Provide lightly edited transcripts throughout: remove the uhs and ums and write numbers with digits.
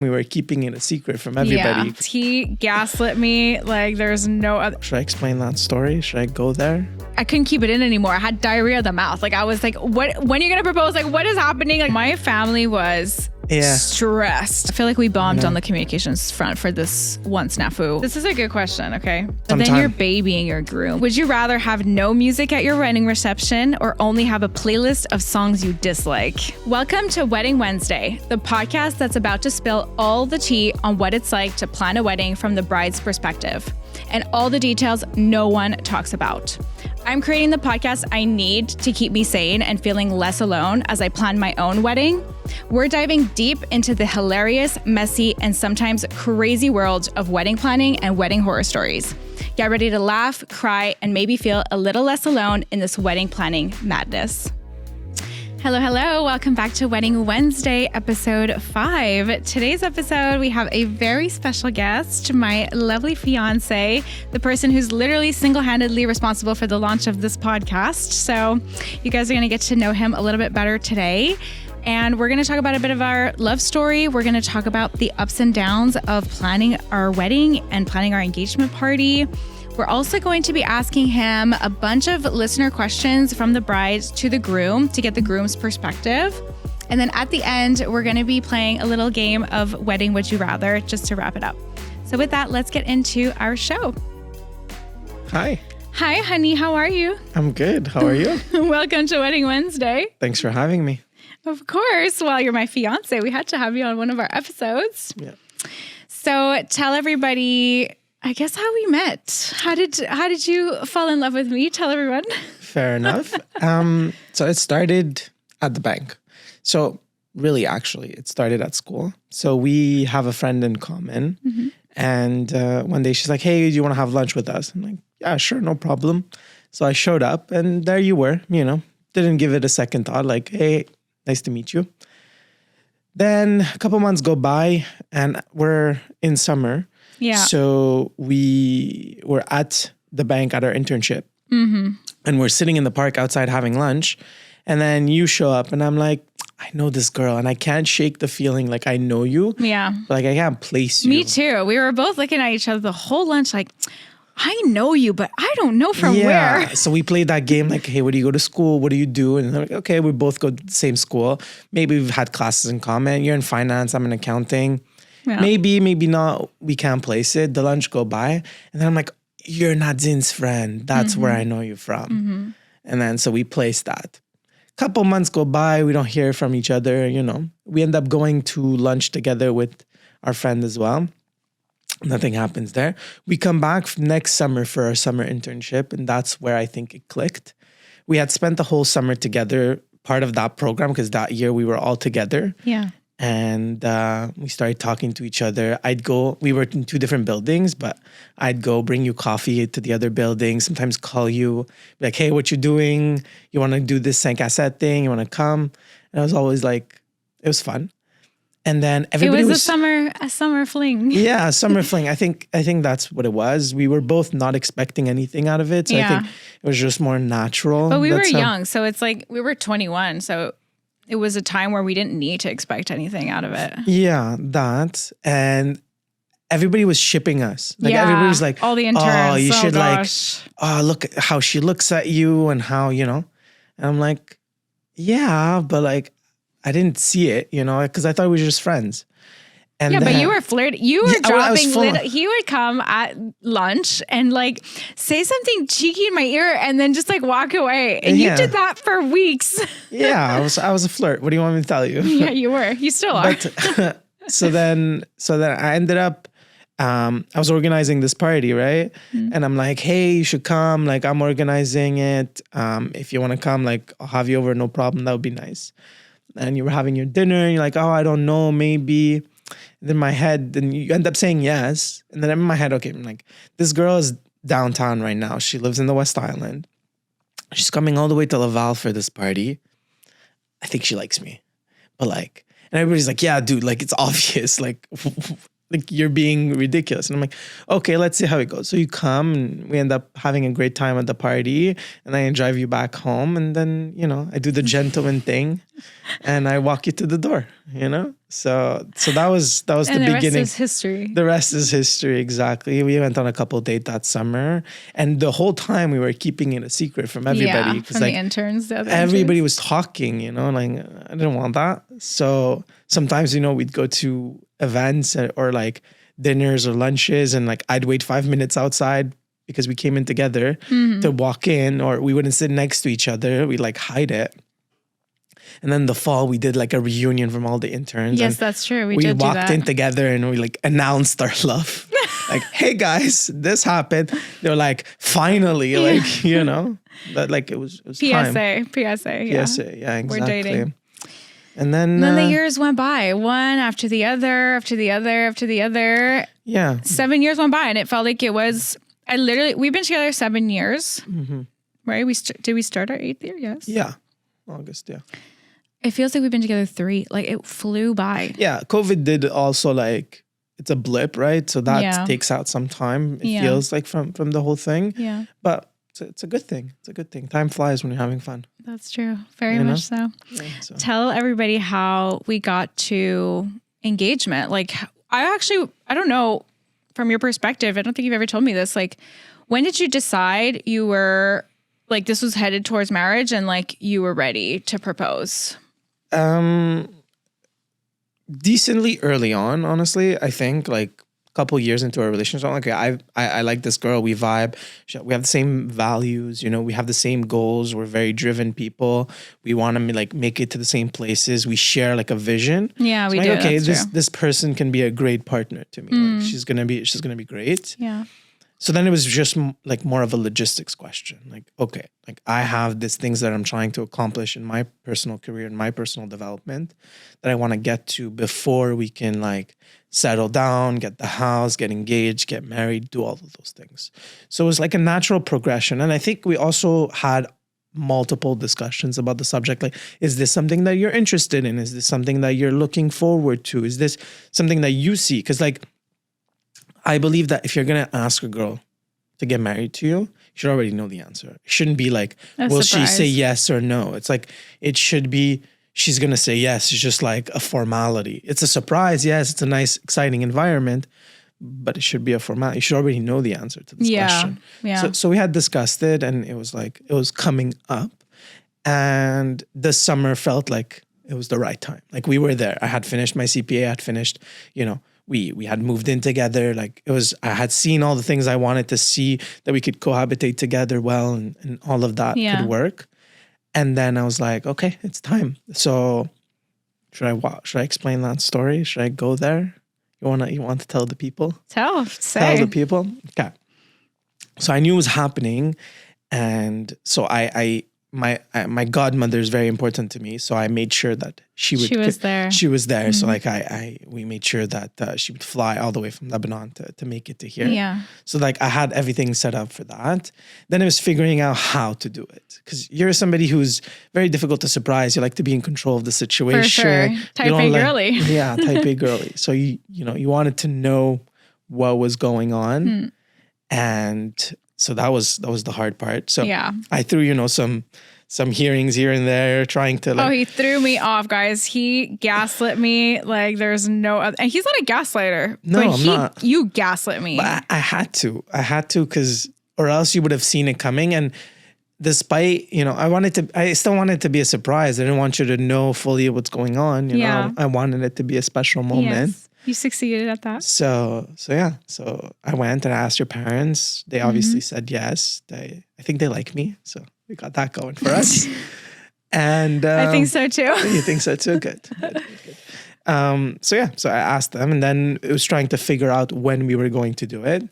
We were keeping it a secret from everybody. Yeah. He gaslit me like there's no other. Should I explain that story? Should I go there? I couldn't keep it in anymore. I had diarrhea of the mouth. Like I was like, what? When are you going to propose? Like what is happening? Like my family was stressed. I feel like we bombed on the communications front for this one snafu. This is a good question, okay? But then you're babying your groom. Would you rather have no music at your wedding reception or only have a playlist of songs you dislike? Welcome to Wedding Wednesday, the podcast that's about to spill all the tea on what it's like to plan a wedding from the bride's perspective and all the details no one talks about. I'm creating the podcast I need to keep me sane and feeling less alone as I plan my own wedding. We're diving deep into the hilarious, messy, and sometimes crazy world of wedding planning and wedding horror stories. Get ready to laugh, cry, and maybe feel a little less alone in this wedding planning madness. Hello. Welcome back to Wedding Wednesday, episode 5. Today's episode, we have a very special guest, my lovely fiance, the person who's literally single-handedly responsible for the launch of this podcast. So you guys are going to get to know him a little bit better today. And we're going to talk about a bit of our love story. We're going to talk about the ups and downs of planning our wedding and planning our engagement party. We're also going to be asking him a bunch of listener questions from the bride to the groom to get the groom's perspective. And then at the end, we're going to be playing a little game of Wedding Would You Rather just to wrap it up. So with that, let's get into our show. Hi, honey. How are you? I'm good. How are you? Welcome to Wedding Wednesday. Thanks for having me. Of course. Well, you're my fiance. We had to have you on one of our episodes. Yeah. So tell everybody, I guess, how we met. How did you fall in love with me? Tell everyone. Fair enough. So it started at the bank. So really, actually, it started at school. So we have a friend in common. Mm-hmm. And one day she's like, hey, do you want to have lunch with us? I'm like, yeah, sure, no problem. So I showed up and there you were, didn't give it a second thought. Like, hey, nice to meet you. Then a couple months go by and we're in summer. Yeah. So we were at the bank at our internship. Mm-hmm. And we're sitting in the park outside having lunch. And then you show up and I'm like, I know this girl and I can't shake the feeling like I know you. Yeah. But like I can't place you. Me too. We were both looking at each other the whole lunch like, I know you, but I don't know from where. So we played that game like, hey, where do you go to school? What do you do? And they're like, okay, we both go to the same school. Maybe we've had classes in common. You're in finance, I'm in accounting. Yeah. Maybe not. We can't place it. The lunch go by. And then I'm like, you're Nadine's friend. That's where I know you from. Mm-hmm. And then so we place that. Couple months go by. We don't hear from each other. We end up going to lunch together with our friend as well. Nothing happens there. We come back next summer for our summer internship. And that's where I think it clicked. We had spent the whole summer together, part of that program, because that year we were all together. Yeah. And we started talking to each other. We were in 2 different buildings, but I'd go bring you coffee to the other building, sometimes call you, be like, hey, what you doing? You want to do this 5 à 7 thing? You want to come? And I was always like, it was fun. And then everybody was a summer fling. Yeah, a summer fling. I think that's what it was. We were both not expecting anything out of it. So I think it was just more natural. But we were young. So it's like we were 21. So it was a time where we didn't need to expect anything out of it. Yeah, that. And everybody was shipping us. Like everybody was like, all the interns. Oh, you should look at how she looks at you and how, And I'm like, yeah, but like, I didn't see it, because I thought we were just friends. And but you were flirting. You were dropping. He would come at lunch and like say something cheeky in my ear and then just like walk away. And you did that for weeks. Yeah, I was a flirt. What do you want me to tell you? Yeah, you were. You still are. But, so then I ended up, I was organizing this party, right? Mm-hmm. And I'm like, hey, you should come. Like, I'm organizing it. If you want to come, like, I'll have you over. No problem. That would be nice. And you were having your dinner and you're like, oh, I don't know, maybe. And then my head, then you end up saying yes. And then in my head, okay, I'm like, this girl is downtown right now. She lives in the West Island. She's coming all the way to Laval for this party. I think she likes me. But like, and everybody's like, yeah, dude, like it's obvious. Like, like you're being ridiculous. And I'm like, okay, let's see how it goes. So you come and we end up having a great time at the party, and I drive you back home. And then, I do the gentleman thing and I walk you to the door, So that was the beginning. The rest is history. The rest is history. Exactly. We went on a couple dates that summer, and the whole time we were keeping it a secret from everybody. Yeah, from the interns. Everybody was talking, like I didn't want that. So sometimes, we'd go to events or like dinners or lunches, and like I'd wait 5 minutes outside because we came in together to walk in, or we wouldn't sit next to each other. We'd like hide it. And then the fall, we did like a reunion from all the interns. Yes, and that's true. We did walked do that. in together and we like announced our love. Like, hey guys, this happened. They're like, finally, like, that like it was PSA, time. PSA, yeah. PSA, yeah, exactly. We're dating. And then the years went by, one after the other, after the other, after the other. Yeah. 7 years went by, and it felt like it was, we've been together 7 years, right? Did we start our 8th year? Yes. Yeah. August, yeah. It feels like we've been together 3. Like it flew by. Yeah. COVID did also like, it's a blip, right? So that takes out some time. It feels like from the whole thing. Yeah. But it's a good thing. It's a good thing. Time flies when you're having fun. That's true. Very much so. Yeah, so. Tell everybody how we got to engagement. Like I don't know from your perspective. I don't think you've ever told me this. Like when did you decide you were like, this was headed towards marriage and like you were ready to propose? Decently early on, honestly. I think like a couple years into our relationship, I'm like, okay, I like this girl. We vibe. We have the same values. We have the same goals. We're very driven people. We want to like make it to the same places. We share like a vision. Yeah, we do. Okay, That's true. this person can be a great partner to me. Like, she's gonna be great. Yeah. So then it was just like more of a logistics question. Like, okay, like I have these things that I'm trying to accomplish in my personal career and my personal development that I want to get to before we can like settle down, get the house, get engaged, get married, do all of those things. So it was like a natural progression. And I think we also had multiple discussions about the subject. Like, is this something that you're interested in? Is this something that you're looking forward to? Is this something that you see? Because like, I believe that if you're going to ask a girl to get married to you, you should already know the answer. It shouldn't be like, will she say yes or no? It's like, it should be, she's going to say yes. It's just like a formality. It's a surprise. Yes, it's a nice, exciting environment, but it should be a formality. You should already know the answer to this question. Yeah. So we had discussed it, and it was like, it was coming up, and the summer felt like it was the right time. Like we were there. I had finished my CPA. I had finished, we had moved in together. Like I had seen all the things I wanted to see, that we could cohabitate together well, and all of that could work. And then I was like, okay, it's time. So should I explain that story? Should I go there? You want to tell the people? Tell the people. Okay. So I knew it was happening. And so my godmother is very important to me, so I made sure that she was there. She was there, so like we made sure that she would fly all the way from Lebanon to make it to here. Yeah. So like I had everything set up for that. Then it was figuring out how to do it, because you're somebody who's very difficult to surprise. You like to be in control of the situation. For sure. Type A girly. Yeah, type A girly. So you wanted to know what was going on, and so that was the hard part. So I threw, some hearings here and there, trying to like. Oh, he threw me off, guys. He gaslit me like there's no other. And he's not a gaslighter. No, I'm not. You gaslit me. But I had to, because, or else you would have seen it coming. And despite, I still wanted to be a surprise. I didn't want you to know fully what's going on. I wanted it to be a special moment. Yes. You succeeded at that. So I went and I asked your parents. They obviously said yes. I think they like me. So we got that going for us. And I think so too. You think so too? Good. So I asked them, and then it was trying to figure out when we were going to do it.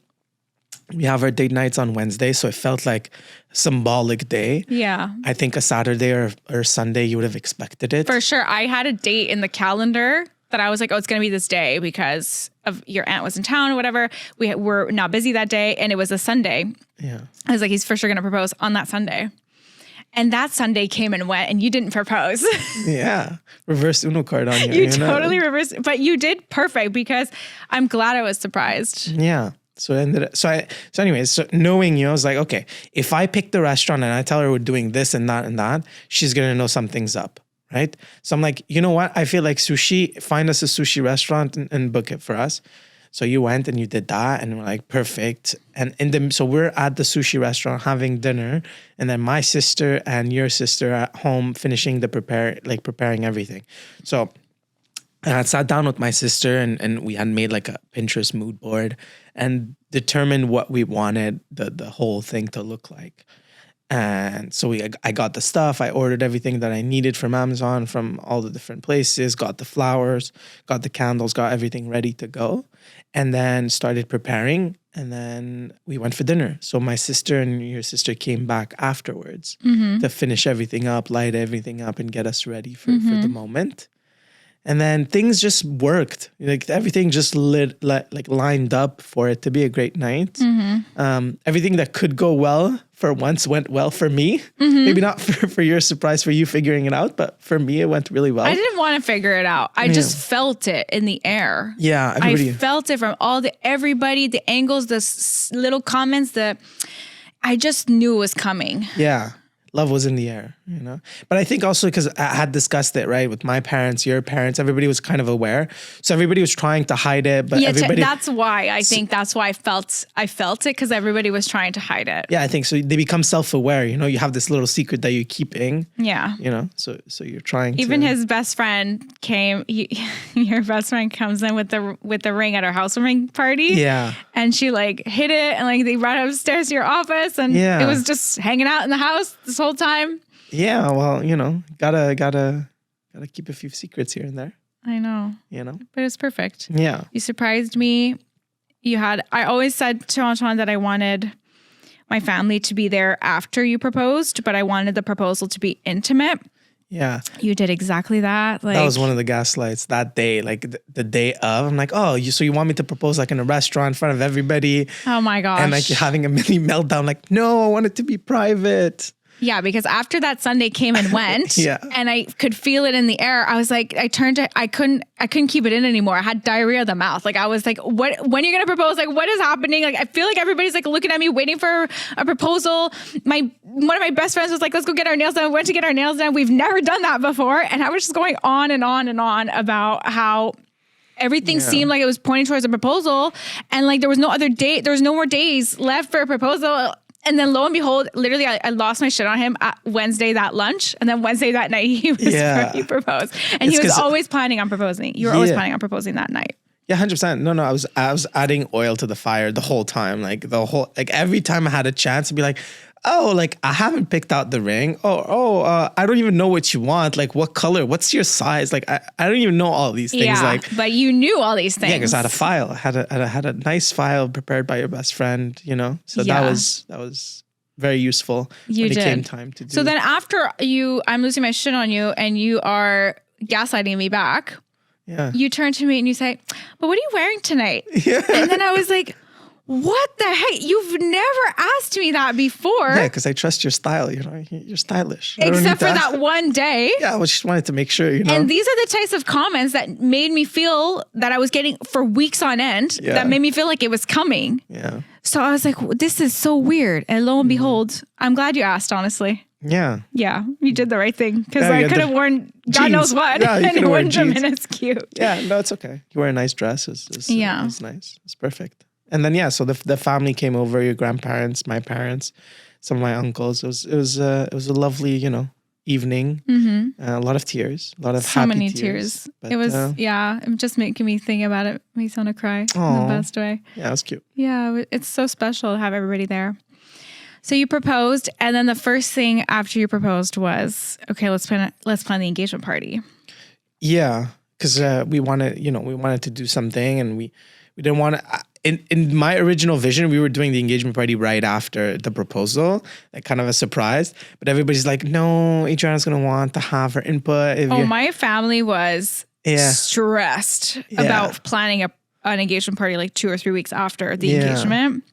We have our date nights on Wednesday, so it felt like a symbolic day. Yeah. I think a Saturday or Sunday, you would have expected it. For sure. I had a date in the calendar that I was like, oh, it's going to be this day because of your aunt was in town or whatever. We were not busy that day, and it was a Sunday. Yeah. I was like, he's for sure going to propose on that Sunday. And that Sunday came and went and you didn't propose. Yeah. Reverse Uno card on you. You totally reversed, but you did perfect because I'm glad I was surprised. Yeah. So it ended up, so anyways, so knowing you, I was like, okay, if I pick the restaurant and I tell her we're doing this and that, she's going to know something's up. Right. So I'm like, you know what? I feel like sushi, find us a sushi restaurant and book it for us. So you went and you did that and we're like, perfect. And so we're at the sushi restaurant having dinner. And then my sister and your sister at home finishing preparing everything. So I had sat down with my sister and we had made like a Pinterest mood board and determined what we wanted the whole thing to look like. And so I got the stuff. I ordered everything that I needed from Amazon, from all the different places, got the flowers, got the candles, got everything ready to go. And then started preparing. And then we went for dinner. So my sister and your sister came back afterwards to finish everything up, light everything up, and get us ready for the moment. And then things just worked. Like everything just lined up for it to be a great night. Everything that could go well for once went well for me. Maybe not for your surprise, for you figuring it out, but for me, it went really well. I didn't want to figure it out. I just felt it in the air. Yeah. I felt it from everybody, the angles, the little comments, I just knew it was coming. Yeah. Love was in the air, you know? But I think also because I had discussed it, right? With my parents, your parents, everybody was kind of aware. So everybody was trying to hide it, but everybody... that's why I felt it because everybody was trying to hide it. Yeah, I think so. They become self-aware, you know? You have this little secret that you're keeping. Yeah. You know? So you're trying Even his best friend came, your best friend comes in with the ring at our housewarming party. Yeah. And she like hid it and like they brought it upstairs to your office and it was just hanging out in the house this whole time. Yeah, well, you know, gotta keep a few secrets here and there. I know. You know? But it's perfect. Yeah. You surprised me. I always said to Antoine that I wanted my family to be there after you proposed, but I wanted the proposal to be intimate. Yeah. You did exactly that. That was one of the gaslights that day, like the day of. I'm like, oh, so you want me to propose like in a restaurant in front of everybody? Oh my gosh. And like having a mini meltdown, like, no, I want it to be private. Yeah, because after that Sunday came and went, and I could feel it in the air. I was like, I couldn't keep it in anymore. I had diarrhea of the mouth. Like I was like, when are you gonna propose? Like what is happening? Like I feel like everybody's like looking at me, waiting for a proposal. One of my best friends was like, let's go get our nails done. We went to get our nails done. We've never done that before, and I was just going on and on and on about how everything seemed like it was pointing towards a proposal, and like there was no other date. There was no more days left for a proposal. And then lo and behold, literally I lost my shit on him at Wednesday that lunch. And then Wednesday that night he proposed. And he was always planning on proposing. You were always planning on proposing that night. Yeah, 100%. No, I was adding oil to the fire the whole time. Like every time I had a chance to be like, oh, like I haven't picked out the ring. I don't even know what you want. Like what color? What's your size? Like I don't even know all these things. Yeah, like, but you knew all these things. Yeah, because I had a file. I had a nice file prepared by your best friend. You know, so that was very useful when it came time to do. So then after I'm losing my shit on you, and you are gaslighting me back. Yeah. You turn to me and you say, "But what are you wearing tonight?" Yeah. And then I was like, what the heck? You've never asked me that before. Yeah, because I trust your style. You know, you're stylish. Except for that one day. Yeah, I just wanted to make sure, you know. And these are the types of comments that made me feel that I was getting for weeks on end. Yeah. That made me feel like it was coming. Yeah. So I was like, this is so weird. And lo and behold, I'm glad you asked, honestly. Yeah. Yeah, you did the right thing. Because I could have worn God knows what. Yeah, and it wouldn't have been as cute. Yeah, no, it's okay. You wear a nice dress. It's nice. It's perfect. And then so the family came over, your grandparents, my parents, some of my uncles. It was a lovely, you know, evening. Mm-hmm. A lot of tears, a lot of so happy many tears. But, it was just making me think about it. Makes me want to cry in the best way. Yeah, it was cute. Yeah, it's so special to have everybody there. So you proposed, and then the first thing after you proposed was, okay, let's plan the engagement party. Yeah, because we wanted to do something, and we didn't want to. In my original vision, we were doing the engagement party right after the proposal, like kind of a surprise. But everybody's like, no, Adriana's going to want to have her input. My family was stressed about planning an engagement party like 2 or 3 weeks after the engagement.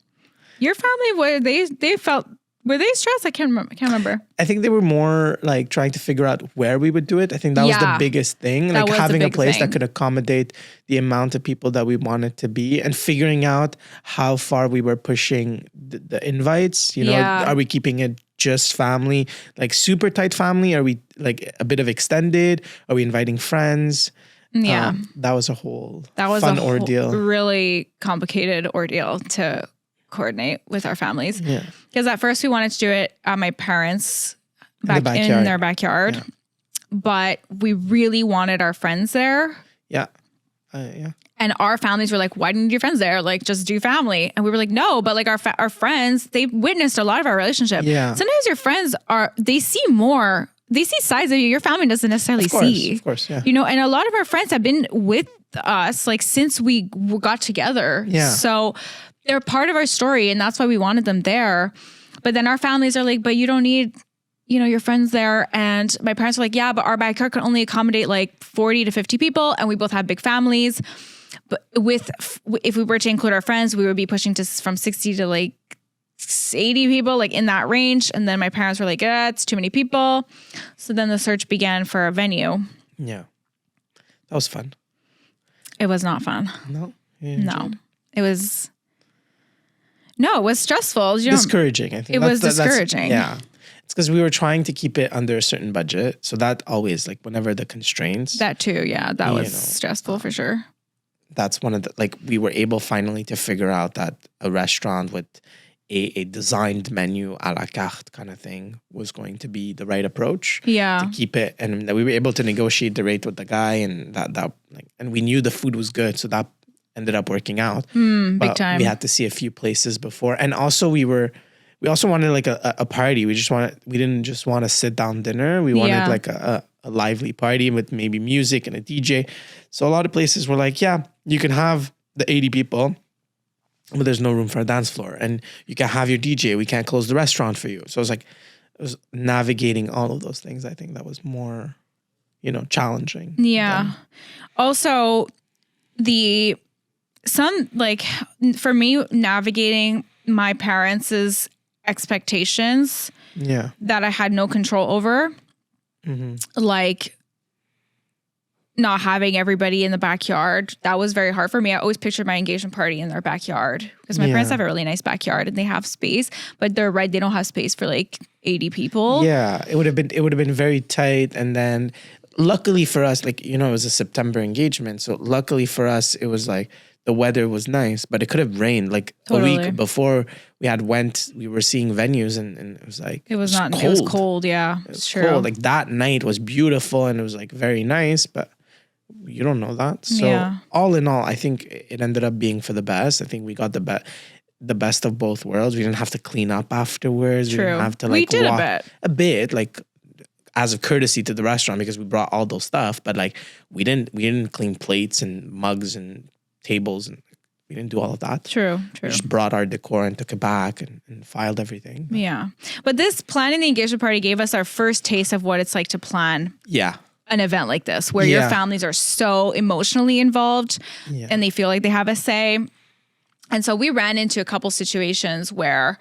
Your family, they felt Were they stressed? I can't remember. I think they were more like trying to figure out where we would do it. I think that was the biggest thing. Like having a place that could accommodate the amount of people that we wanted to be and figuring out how far we were pushing the invites. You know, are we keeping it just family, like super tight family? Are we like a bit of extended? Are we inviting friends? Yeah. That was a fun ordeal. Really complicated ordeal to coordinate with our families. Yeah. Because at first we wanted to do it at my parents' in their backyard. Yeah. But we really wanted our friends there. Yeah. And our families were like, why didn't your friends there? Like, just do family. And we were like, no, but like our friends, they witnessed a lot of our relationship. Yeah. Sometimes your friends they see sides of you your family doesn't necessarily see. Of course, yeah. You know, and a lot of our friends have been with us like since we got together. Yeah. So they're part of our story and that's why we wanted them there. But then our families are like, but you don't need, your friends there. And my parents were like, yeah, but our backyard can only accommodate like 40 to 50 people. And we both have big families. But if we were to include our friends, we would be pushing from 60 to like 80 people, like in that range. And then my parents were like, it's too many people. So then the search began for a venue. Yeah. That was fun. It was not fun. No? No. It was stressful. Discouraging, I think. It was discouraging. Yeah. It's because we were trying to keep it under a certain budget. So that always, like, whenever the constraints. That too, yeah. That was stressful for sure. That's one of the, like, we were able finally to figure out that a restaurant with a designed menu a la carte kind of thing was going to be the right approach. Yeah. To keep it. And we were able to negotiate the rate with the guy and and we knew the food was good. So that ended up working out. Big time. We had to see a few places before. And also we also wanted like a party. We didn't just want a sit down dinner. We wanted like a lively party with maybe music and a DJ. So a lot of places were like, yeah, you can have the 80 people, but there's no room for a dance floor. And you can have your DJ. We can't close the restaurant for you. So it was navigating all of those things. I think that was more, challenging. Yeah. Also, for me, navigating my parents' expectations that I had no control over, like not having everybody in the backyard, that was very hard for me. I always pictured my engagement party in their backyard because my parents have a really nice backyard and they have space, but they're right, they don't have space for like 80 people. Yeah, it would have been very tight. And then luckily for us, like, it was a September engagement. So luckily for us, it was like the weather was nice, but it could have rained like totally. A week before we were seeing venues and it was like, it was cold. It was cold. Yeah, it's true. Cold. Like that night was beautiful and it was like very nice, but you don't know that. So all in all, I think it ended up being for the best. I think we got the best of both worlds. We didn't have to clean up afterwards. True. We didn't have to we did a bit like as a courtesy to the restaurant because we brought all those stuff, but like we didn't clean plates and mugs and tables and we didn't do all of that. True. We just brought our decor and took it back and filed everything. Yeah. But this planning the engagement party gave us our first taste of what it's like to plan. Yeah. An event like this where your families are so emotionally involved and they feel like they have a say. And so we ran into a couple situations where,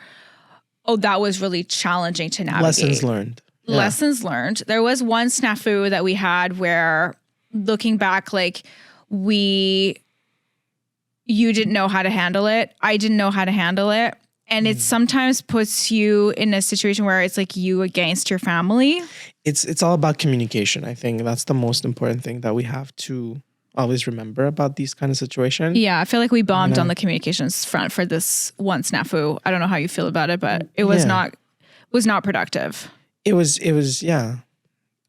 that was really challenging to navigate. Lessons learned. There was one snafu that we had where looking back, like you didn't know how to handle it. I didn't know how to handle it. And it sometimes puts you in a situation where it's like you against your family. It's all about communication. I think that's the most important thing that we have to always remember about these kind of situations. Yeah, I feel like we bombed on the communications front for this one snafu. I don't know how you feel about it, but it was not productive. It was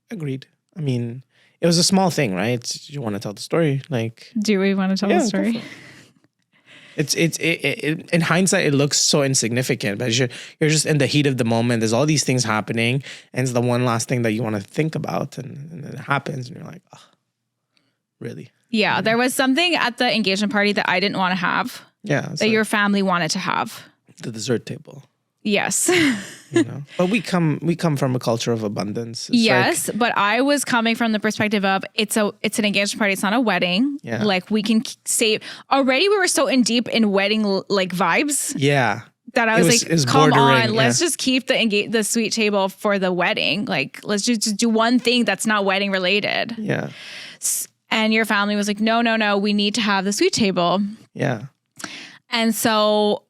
agreed. I mean, it was a small thing, right? You want to tell the story, like. Do we want to tell the story? It's in hindsight, it looks so insignificant, but you're just in the heat of the moment. There's all these things happening, and it's the one last thing that you want to think about, and then it happens, and you're like, oh, really? Yeah, there was something at the engagement party that I didn't want to have. Yeah, that your family wanted to have. The dessert table. Yes. But we come from a culture of abundance. Yes, but I was coming from the perspective of it's an engagement party. It's not a wedding. Yeah. Like we can save. Already we were so in deep in wedding like vibes. Yeah. that I was like, come on, let's just keep the sweet table for the wedding. Like, let's just do one thing that's not wedding related. Yeah. And your family was like, no, we need to have the sweet table. Yeah. And so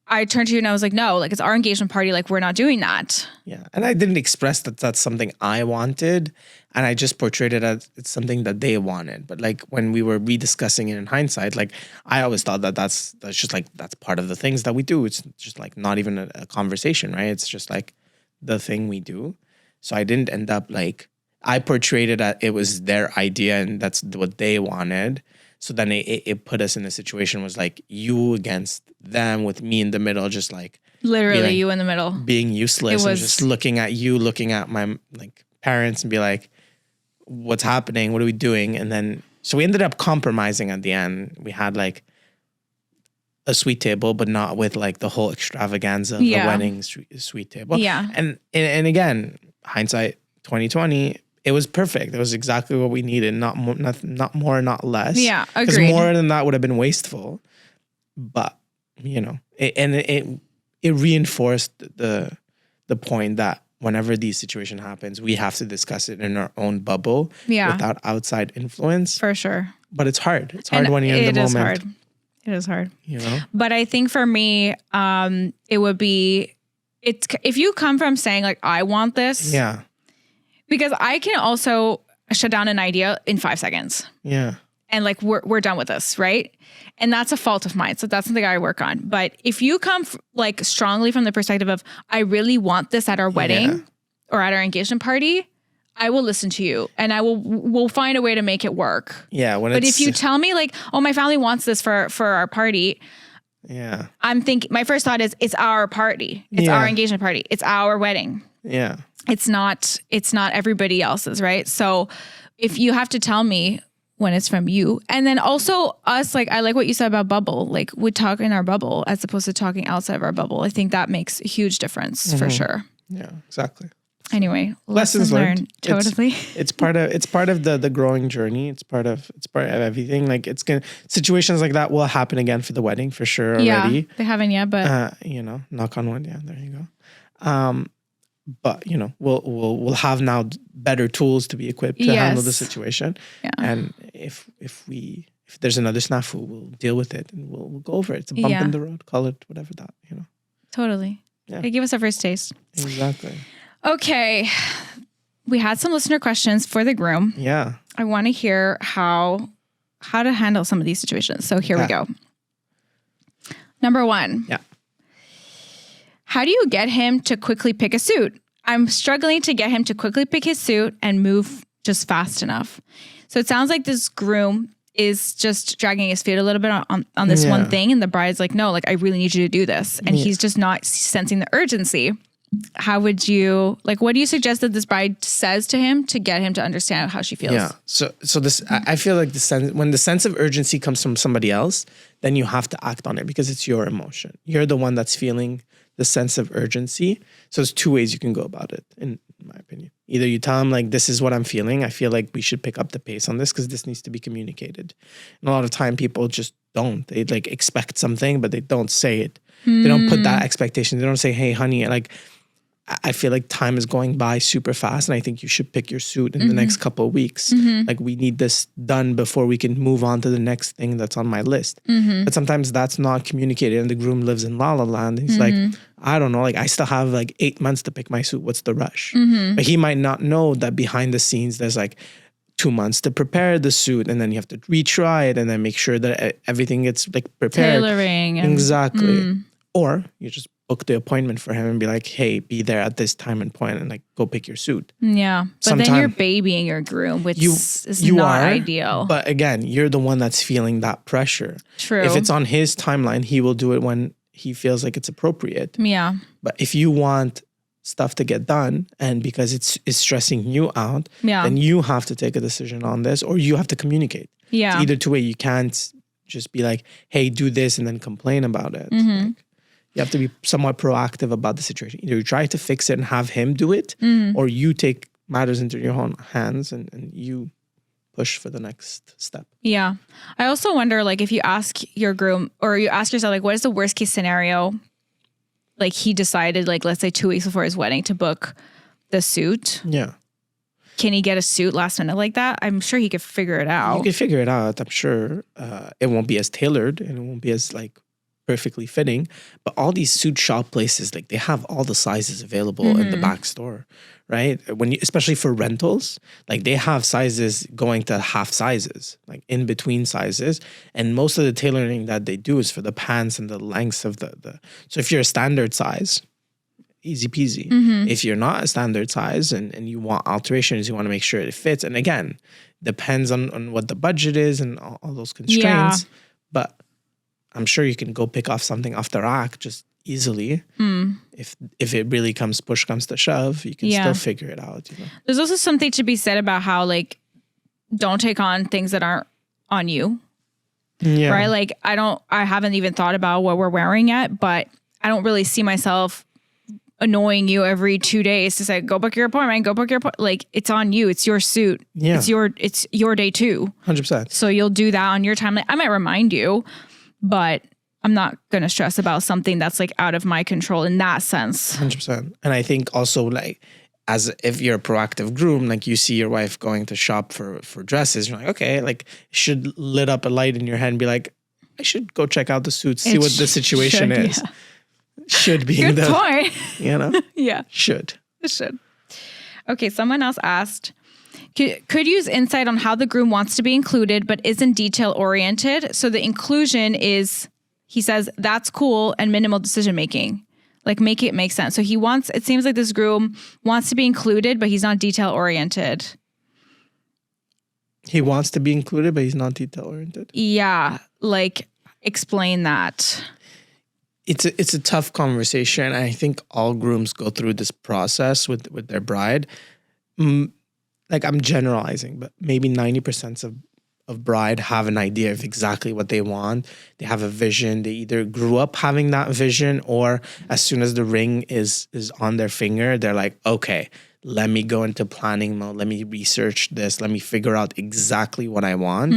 I turned to you and I was like, no, like it's our engagement party. Like we're not doing that. Yeah. And I didn't express that that's something I wanted. And I just portrayed it as it's something that they wanted. But like when we were rediscussing it in hindsight, like I always thought that that's just like, that's part of the things that we do. It's just like not even a conversation, right? It's just like the thing we do. So I didn't end up like, I portrayed it as it was their idea and that's what they wanted. So then it put us in a situation was like you against them with me in the middle, just like literally you in the middle being useless and just looking at you, looking at my like parents and be like, what's happening? What are we doing? And then, so we ended up compromising at the end. We had like a sweet table, but not with like the whole extravaganza of the wedding sweet table. Yeah. And again, hindsight 2020, it was perfect. It was exactly what we needed. Not more, not less. Yeah, agreed. Because more than that would have been wasteful. But you know, it reinforced the point that whenever these situation happens, we have to discuss it in our own bubble without outside influence. For sure. But it's hard. It's hard when you're in the moment. It is hard. You know. But I think for me, it would be if you come from saying like I want this. Yeah. Because I can also shut down an idea in 5 seconds. Yeah. And like, we're done with this, right? And that's a fault of mine. So that's something I work on. But if you come like strongly from the perspective of, I really want this at our wedding or at our engagement party, I will listen to you and we'll find a way to make it work. Yeah. But if you tell me like, oh, my family wants this for our party. Yeah. I'm thinking, my first thought is it's our party. It's our engagement party. It's our wedding. Yeah. It's not everybody else's, right? So if you have to tell me when it's from you, and then also us, like I like what you said about bubble, like we talk in our bubble as opposed to talking outside of our bubble. I think that makes a huge difference for sure. Yeah, exactly. Anyway, lessons learned. Totally. It's part of the growing journey. It's part of everything. Like situations like that will happen again for the wedding for sure already. Yeah, they haven't yet, but you know, knock on wood. Yeah, there you go. But you know, we'll have now better tools to be equipped to handle the situation. Yeah. And if there's another snafu, we'll deal with it and we'll go over it. It's a bump in the road. Call it whatever that, you know. Totally. Yeah. Hey, give us a first taste. Exactly. Okay. We had some listener questions for the groom. Yeah. I want to hear how to handle some of these situations. So here we go. Number 1. Yeah. How do you get him to quickly pick a suit? I'm struggling to get him to quickly pick his suit and move just fast enough. So it sounds like this groom is just dragging his feet a little bit on this one thing. And the bride's like, no, like I really need you to do this. And he's just not sensing the urgency. How would you, like, what do you suggest that this bride says to him to get him to understand how she feels? Yeah. So this, I feel like when the sense of urgency comes from somebody else, then you have to act on it because it's your emotion. You're the one that's feeling the sense of urgency. So there's 2 ways you can go about it, in my opinion. Either you tell him like, this is what I'm feeling. I feel like we should pick up the pace on this because this needs to be communicated. And a lot of time people just don't. They like expect something, but they don't say it. They don't put that expectation. They don't say, hey, honey, like, I feel like time is going by super fast and I think you should pick your suit in the next couple of weeks. Like we need this done before we can move on to the next thing that's on my list. But sometimes that's not communicated and the groom lives in La La Land. He's like, I don't know, like I still have like 8 months to pick my suit. What's the rush? But he might not know that behind the scenes, there's like 2 months to prepare the suit and then you have to retry it and then make sure that everything gets like prepared. Tailoring. Exactly. Or you just book the appointment for him and be like, hey, be there at this time and point and like go pick your suit. Yeah. But then you're babying your groom, which is not ideal. But again, you're the one that's feeling that pressure. True. If it's on his timeline, he will do it when he feels like it's appropriate. Yeah. But if you want stuff to get done and because it's stressing you out, then you have to take a decision on this or you have to communicate. Yeah. It's either 2 ways. You can't just be like, hey, do this and then complain about it. Like, you have to be somewhat proactive about the situation. Either you try to fix it and have him do it, or you take matters into your own hands and you push for the next step. Yeah. I also wonder, like, if you ask your groom or you ask yourself, like, what is the worst case scenario like he decided, like, let's say 2 weeks before his wedding to book the suit. Yeah. Can he get a suit last minute like that? I'm sure he could figure it out. You can figure it out. I'm sure it won't be as tailored and it won't be as like perfectly fitting. But all these suit shop places, like they have all the sizes available in the back store, right? Especially for rentals, like they have sizes going to half sizes, like in between sizes. And most of the tailoring that they do is for the pants and the lengths of the. So if you're a standard size, easy peasy. If you're not a standard size and you want alterations, you want to make sure it fits. And again, depends on what the budget is and all those constraints. Yeah. But I'm sure you can go pick off something off the rack just easily. If it really push comes to shove, you can still figure it out. You know? There's also something to be said about how like don't take on things that aren't on you. Yeah. Right? Like I haven't even thought about what we're wearing yet, but I don't really see myself annoying you every 2 days to say, go book your appointment, like it's on you. It's your suit. Yeah. It's your day too. 100%. So you'll do that on your time. Like, I might remind you, but I'm not going to stress about something that's like out of my control in that sense. 100%. And I think also like, as if you're a proactive groom, like you see your wife going to shop for dresses, you're like, okay, like should lit up a light in your head and be like, I should go check out the suits, see what the situation is. Yeah. Should be good point. You know? Yeah. Should. It should. Okay, someone else asked, could use insight on how the groom wants to be included but isn't detail oriented. So the inclusion is, he says, that's cool and minimal decision making. Like make it make sense. So it seems like this groom wants to be included, but he's not detail oriented. He wants to be included, but he's not detail oriented? Yeah. Like explain that. It's a tough conversation. I think all grooms go through this process with their bride. Like I'm generalizing, but maybe 90% of bride have an idea of exactly what they want. They have a vision. They either grew up having that vision, or as soon as the ring is on their finger, they're like, okay, let me go into planning mode. Let me research this. Let me figure out exactly what I want.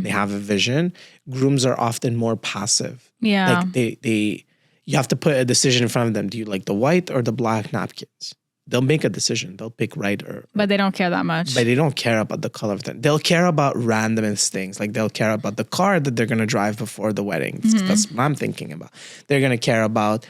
They have a vision. Grooms are often more passive. Yeah. Like you have to put a decision in front of them. Do you like the white or the black napkins? They'll make a decision. They'll pick right or... But they don't care that much. But they don't care about the color of them. They'll care about randomest things. Like they'll care about the car that they're going to drive before the wedding. That's what I'm thinking about. They're going to care about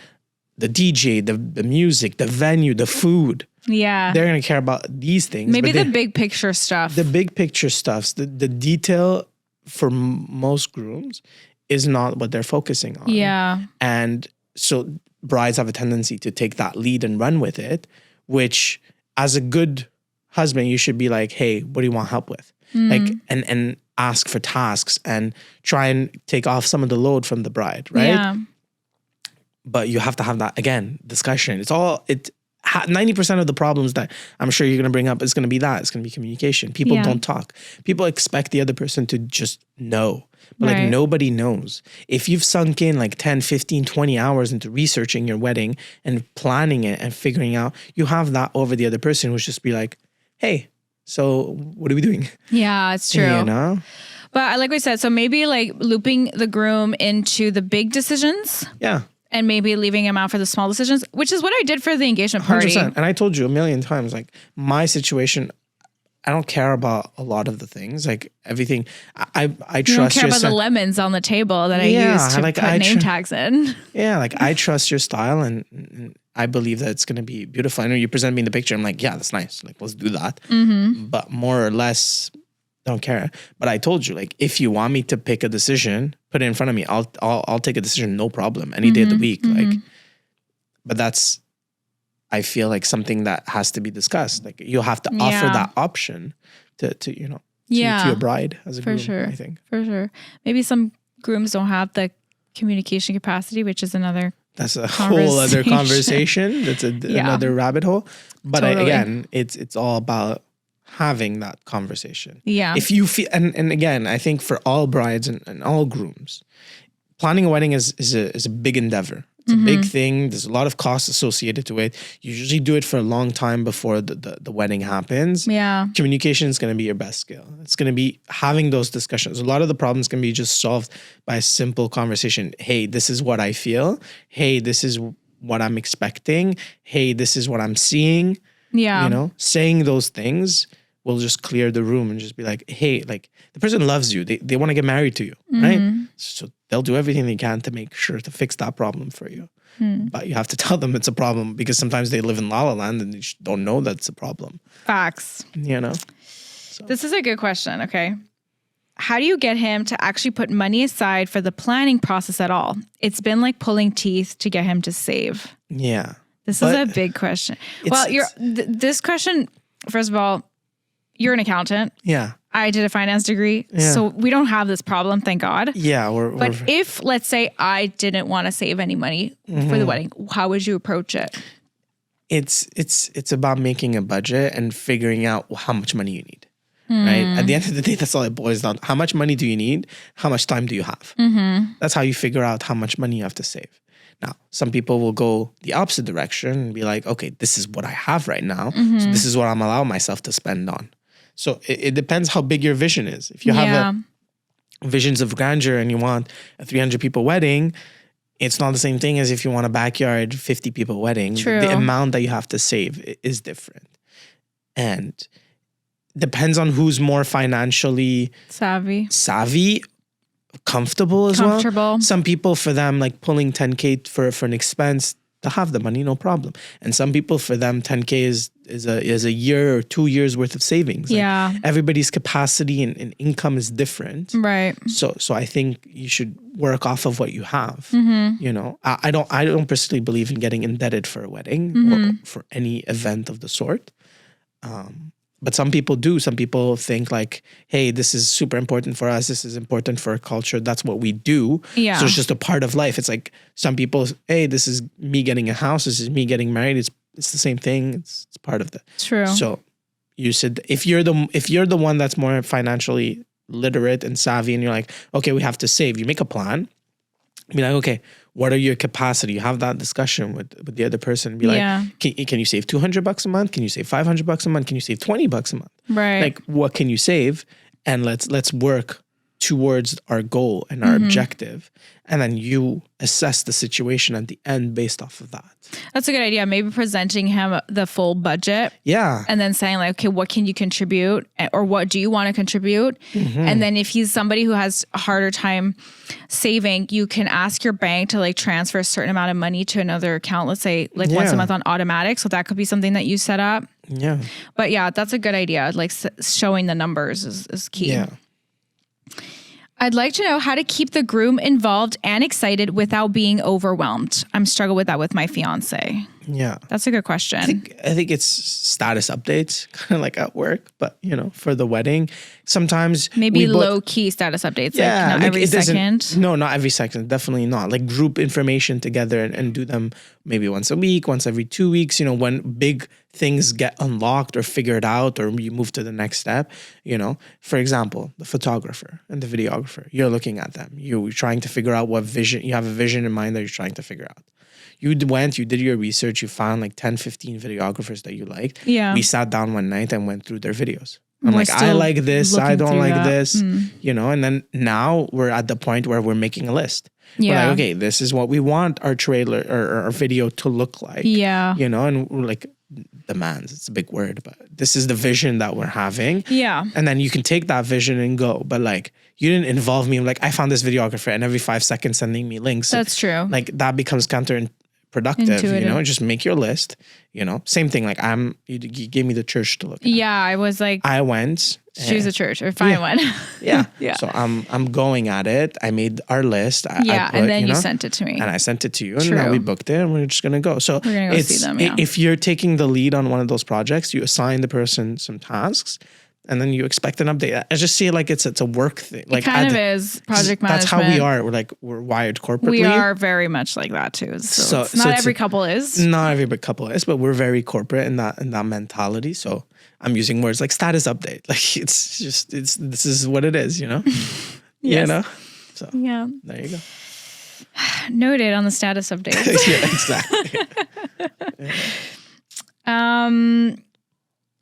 the DJ, the music, the venue, the food. Yeah. They're going to care about these things. Maybe the big picture stuff. The big picture stuff. The detail for most grooms is not what they're focusing on. Yeah. And so brides have a tendency to take that lead and run with it, which as a good husband, you should be like, hey, what do you want help with? Like, and ask for tasks and try and take off some of the load from the bride, right? Yeah. But you have to have that, again, discussion. 90% of the problems that I'm sure you're going to bring up is going to be that. It's going to be communication. People don't talk. People expect the other person to just know. But like nobody knows. If you've sunk in like 10, 15, 20 hours into researching your wedding and planning it and figuring out, you have that over the other person who's just be like, hey, so what are we doing? Yeah, it's true. You know? But like we said, so maybe like looping the groom into the big decisions. Yeah. And maybe leaving him out for the small decisions, which is what I did for the engagement party. 100%. And I told you a million times, like my situation, I don't care about a lot of the things, like everything. I trust. You don't care about the lemons on the table that I used to put name tags in. Yeah, like I trust your style and I believe that it's going to be beautiful. I know you present me the picture. I'm like, yeah, that's nice. Like, let's do that. But more or less, don't care. But I told you, like, if you want me to pick a decision, put it in front of me. I'll take a decision, no problem, any day of the week. Like, but that's, I feel like something that has to be discussed. Like you'll have to offer that option to your bride as a groom, sure. I think. For sure. Maybe some grooms don't have the communication capacity, which is another That's a whole other conversation. That's another rabbit hole. But again, it's all about having that conversation. Yeah. If you feel, and again, I think for all brides and all grooms, planning a wedding is a big endeavor. It's a big thing. There's a lot of costs associated to it. You usually do it for a long time before the wedding happens. Yeah. Communication is going to be your best skill. It's going to be having those discussions. A lot of the problems can be just solved by a simple conversation. Hey, this is what I feel. Hey, this is what I'm expecting. Hey, this is what I'm seeing. Yeah. You know, saying those things will just clear the room and just be like, hey, like the person loves you. They want to get married to you, right? So they'll do everything they can to make sure to fix that problem for you. But you have to tell them it's a problem, because sometimes they live in La La Land and they just don't know that's a problem. Facts. You know? So. This is a good question. Okay. How do you get him to actually put money aside for the planning process at all? It's been like pulling teeth to get him to save. Yeah. This is a big question. Well, this question, first of all, you're an accountant. Yeah. I did a finance degree. Yeah. So we don't have this problem, thank God. Yeah. But if, let's say, I didn't want to save any money for the wedding, how would you approach it? It's about making a budget and figuring out how much money you need. Right? At the end of the day, that's all it boils down to. How much money do you need? How much time do you have? That's how you figure out how much money you have to save. Now, some people will go the opposite direction and be like, okay, this is what I have right now. So this is what I'm allowing myself to spend on. So it depends how big your vision is. If you have visions of grandeur and you want a 300 people wedding, it's not the same thing as if you want a backyard 50 people wedding. True. The amount that you have to save is different. And depends on who's more financially savvy, comfortable as well. Some people, for them, like pulling 10K for an expense, they'll have the money, no problem. And some people, for them, 10K is a year or 2 years worth of savings. Yeah. Like everybody's capacity and income is different. Right. So I think you should work off of what you have. You know, I don't personally believe in getting indebted for a wedding or for any event of the sort. But some people do. Some people think like, hey, this is super important for us. This is important for our culture. That's what we do. Yeah. So it's just a part of life. It's like some people, hey, this is me getting a house. This is me getting married. It's the same thing. It's part of that. True. So you said if you're the one that's more financially literate and savvy, and you're like, okay, we have to save. You make a plan. Be like, okay, what are your capacity? You have that discussion with the other person. Be like, can you save $200 a month? Can you save $500 a month? Can you save $20 a month? Right. Like, what can you save? And let's work towards our goal and our objective. And then you assess the situation at the end based off of that. That's a good idea. Maybe presenting him the full budget. Yeah. And then saying like, okay, what can you contribute? Or what do you want to contribute? And then if he's somebody who has a harder time saving, you can ask your bank to like transfer a certain amount of money to another account. Let's say like once a month on automatic. So that could be something that you set up. Yeah. But yeah, that's a good idea. Like showing the numbers is key. Yeah. I'd like to know how to keep the groom involved and excited without being overwhelmed. I'm struggling with that with my fiance. Yeah. That's a good question. I think it's status updates, kind of like at work, but you know, for the wedding, sometimes maybe low key status updates. Yeah, like not every second. No, not every second. Definitely not. Like group information together and do them maybe once a week, once every 2 weeks. You know, when big things get unlocked or figured out, or you move to the next step. You know, for example, the photographer and the videographer. You're looking at them. You're trying to figure out what vision you have a vision in mind that you're trying to figure out. You did your research, you found like 10, 15 videographers that you liked. Yeah. We sat down one night and went through their videos. I'm like, I like this, I don't like this, you know, and then now we're at the point where we're making a list. Yeah. We're like, okay, this is what we want our trailer or our video to look like. Yeah. You know, and we're like, demands, it's a big word, but this is the vision that we're having. Yeah. And then you can take that vision and go. But like, you didn't involve me. I'm like, I found this videographer and every 5 seconds sending me links. That's true. Like that becomes counterintuitive, you know, just make your list, you know, same thing. Like you gave me the church to look at. Yeah. I was like, I went. Choose a church or find one. Yeah. So I'm going at it. I made our list. And then you sent it to me. And I sent it to you. And now we booked it and we're just going to go. So we're going to go see them. Yeah. If you're taking the lead on one of those projects, you assign the person some tasks and then you expect an update. I just see it like it's a work thing. Like it kind of is project management. That's how we are. We're wired corporately. We are very much like that too. So not every couple is. Not every couple is, but we're very corporate in that mentality. So I'm using words like status update. Like this is what it is, you know? Yes. You know? So yeah. There you go. Noted on the status updates. Yeah, exactly.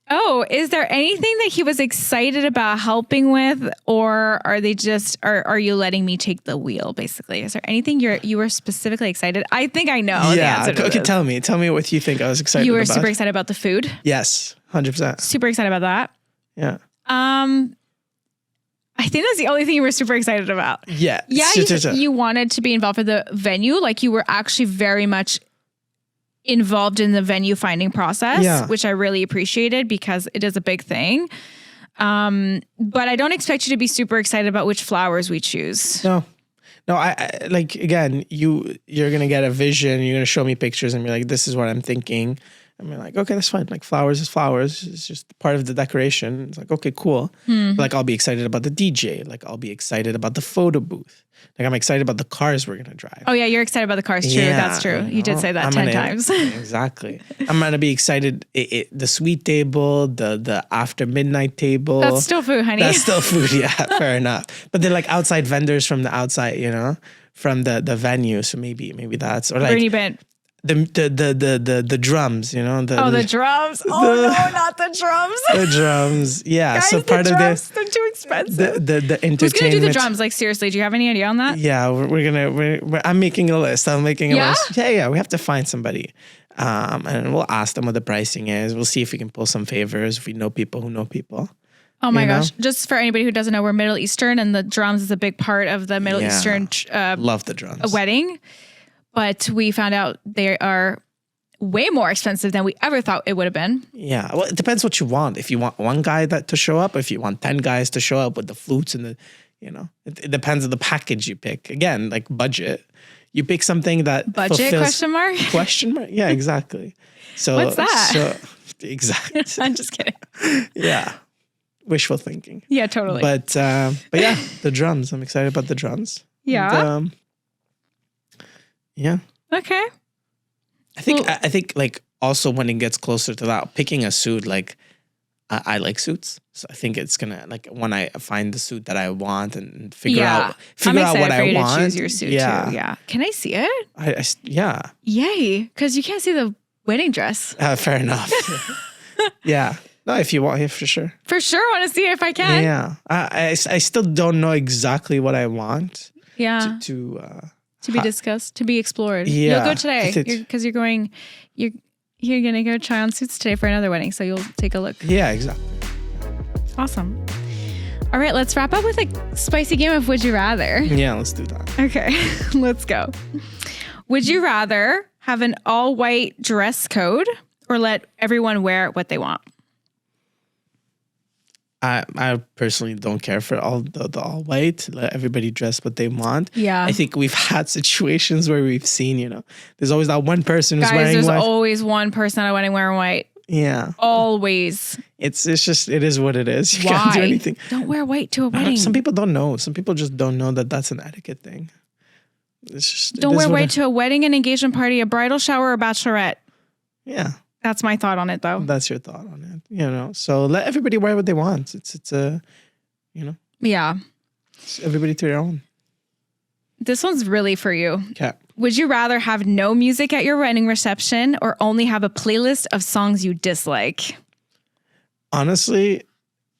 Oh, is there anything that he was excited about helping with, or are they just are you letting me take the wheel? Basically, is there anything you were specifically excited? I think I know. The answer to okay. this. Tell me what you think I was excited about. You were super excited about the food. Yes, 100%. Super excited about that. Yeah. I think that's the only thing you were super excited about. Yeah. Yeah, you wanted to be involved with the venue. Like you were actually very much involved in the venue finding process, which I really appreciated because it is a big thing. But I don't expect you to be super excited about which flowers we choose. No, I like, again, you're going to get a vision. You're going to show me pictures and be like, this is what I'm thinking. And we're like, okay, that's fine. Like flowers is flowers. It's just part of the decoration. It's like, okay, cool. But like, I'll be excited about the DJ. Like I'll be excited about the photo booth. Like I'm excited about the cars we're going to drive. Oh yeah. You're excited about the cars. True. Yeah, That's true. You did say that 10 times. Exactly. I'm going to be excited. The sweet table, the after midnight table. That's still food, honey. That's still food. Yeah, fair enough. But they're like outside vendors from the outside, from the venue. So maybe that's, or like. Bernie Bent. The drums, the drums. No, not the drums. The drums. Yeah. Guys, so part the drums, of they're too expensive. the entertainment. Who's gonna do the drums? Like seriously, do you have any idea on that? Yeah, I'm making a list. I'm making a list. Yeah. We have to find somebody. And we'll ask them what the pricing is. We'll see if we can pull some favors if we know people who know people. Oh my gosh. Just for anybody who doesn't know, we're Middle Eastern and the drums is a big part of the Middle Eastern love the drums. Wedding. But we found out they are way more expensive than we ever thought it would have been. Yeah. Well, it depends what you want. If you want one guy to show up, if you want 10 guys to show up with the flutes and the, it depends on the package you pick. Again, like budget. You pick something that budget question mark? Question mark? Yeah, exactly. So what's that? Exactly. I'm just kidding. Yeah. Wishful thinking. Yeah, totally. But yeah, the drums. I'm excited about the drums. Yeah. And, yeah. Okay. I think like also when it gets closer to that, picking a suit, like I like suits. So I think it's gonna, like, when I find the suit that I want and figure out what I want. I'm excited for you to choose your suit too. Yeah. Can I see it? Yeah. Yay. Because you can't see the wedding dress. Fair enough. Yeah. No, if you want, for sure. For sure. I want to see it if I can. Yeah. I still don't know exactly what I want. Yeah. To be discussed, to be explored. Yeah. You'll go today because you're going to go try on suits today for another wedding. So you'll take a look. Yeah, exactly. Awesome. All right, let's wrap up with a spicy game of Would You Rather. Yeah, let's do that. Okay, let's go. Would you rather have an all-white dress code or let everyone wear what they want? I personally don't care for all the all white. Let everybody dress what they want. Yeah. I think we've had situations where we've seen, there's always that one person who's wearing there's white. Always one person at a wedding wearing white. Yeah. Always. It's just, it is what it is. You Why? can't do anything. Don't wear white to a wedding. Some people don't know. Some people just don't know that that's an etiquette thing. It's just, don't wear white to a wedding, an engagement party, a bridal shower, or a bachelorette. Yeah. That's my thought on it, though. That's your thought on it. So let everybody wear what they want. It's a, Yeah. It's everybody to their own. This one's really for you. Okay. Would you rather have no music at your wedding reception or only have a playlist of songs you dislike? Honestly,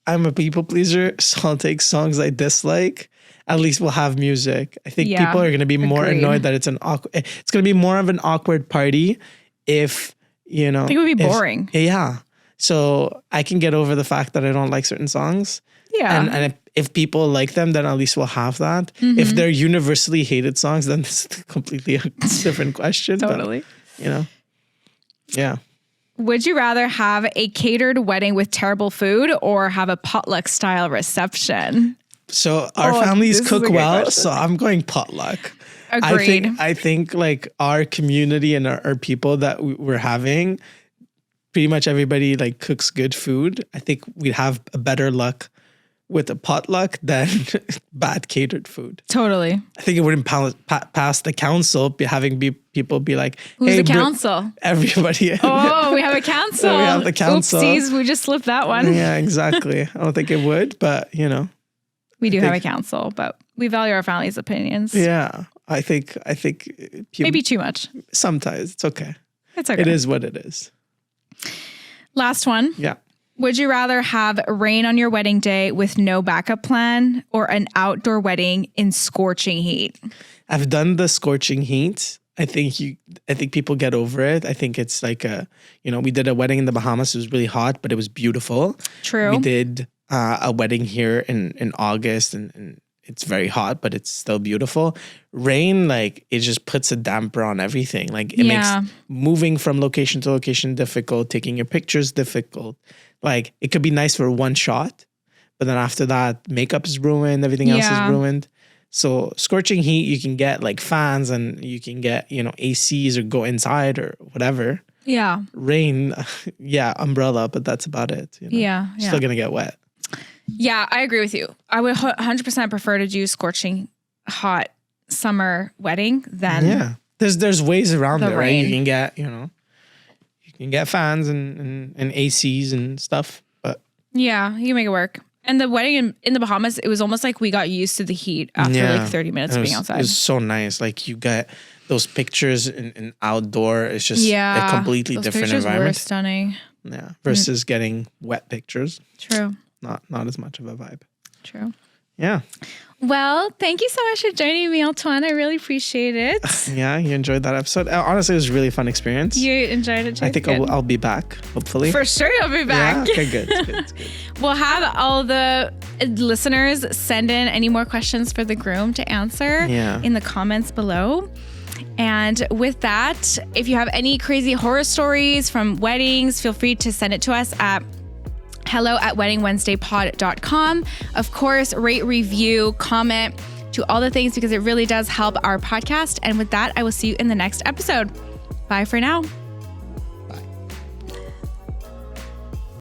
I'm a people pleaser, so I'll take songs I dislike. At least we'll have music. I think people are going to be more annoyed that it's it's going to be more of an awkward party if, I think it would be boring. Yeah. So I can get over the fact that I don't like certain songs. Yeah. And if people like them, then at least we'll have that. Mm-hmm. If they're universally hated songs, then it's completely a different question. Totally. But, yeah. Would you rather have a catered wedding with terrible food or have a potluck style reception? So our families cook well, so I'm going potluck. Agreed. I think like our community and our people that we're having, pretty much everybody like cooks good food. I think we'd have a better luck with a potluck than bad catered food. Totally. I think it wouldn't pass the council having people be like, who's the council? Everybody. Oh, we have a council. So we have the council. Oopsies, we just slipped that one. Yeah, exactly. I don't think it would, but we do have a council, but we value our family's opinions. Yeah. I think maybe too much. Sometimes it's okay. It's okay. It is what it is. Last one. Yeah. Would you rather have rain on your wedding day with no backup plan or an outdoor wedding in scorching heat? I've done the scorching heat. I think people get over it. I think it's like we did a wedding in the Bahamas. It was really hot, but it was beautiful. True. We did a wedding here in August and it's very hot, but it's still beautiful. Rain, like, it just puts a damper on everything. Like, it makes moving from location to location difficult, taking your pictures difficult. Like, it could be nice for one shot, but then after that, makeup is ruined, everything else is ruined. So scorching heat, you can get like fans and you can get, ACs or go inside or whatever. Yeah. Rain, umbrella, but that's about it. Yeah. Still going to get wet. Yeah, I agree with you. I would 100% prefer to do scorching hot summer wedding than There's ways around it, rain. Right? You can get, you can get fans and ACs and stuff, but yeah, you can make it work. And the wedding in the Bahamas, it was almost like we got used to the heat after like 30 minutes of being outside. It was so nice. Like, you get those pictures in outdoor. It's just a completely different environment. Were stunning. Yeah, versus getting wet pictures. True. Not as much of a vibe. True. Yeah. Well, thank you so much for joining me, Antoine. I really appreciate it. Yeah, you enjoyed that episode. Honestly, it was a really fun experience. You enjoyed it, too? I think I'll be back, hopefully. For sure you'll be back. Yeah? Okay, good. We'll have all the listeners send in any more questions for the groom to answer in the comments below. And with that, if you have any crazy horror stories from weddings, feel free to send it to us at hello@weddingwednesdaypod.com. Of course, rate, review, comment, do all the things because it really does help our podcast. And with that, I will see you in the next episode. Bye for now.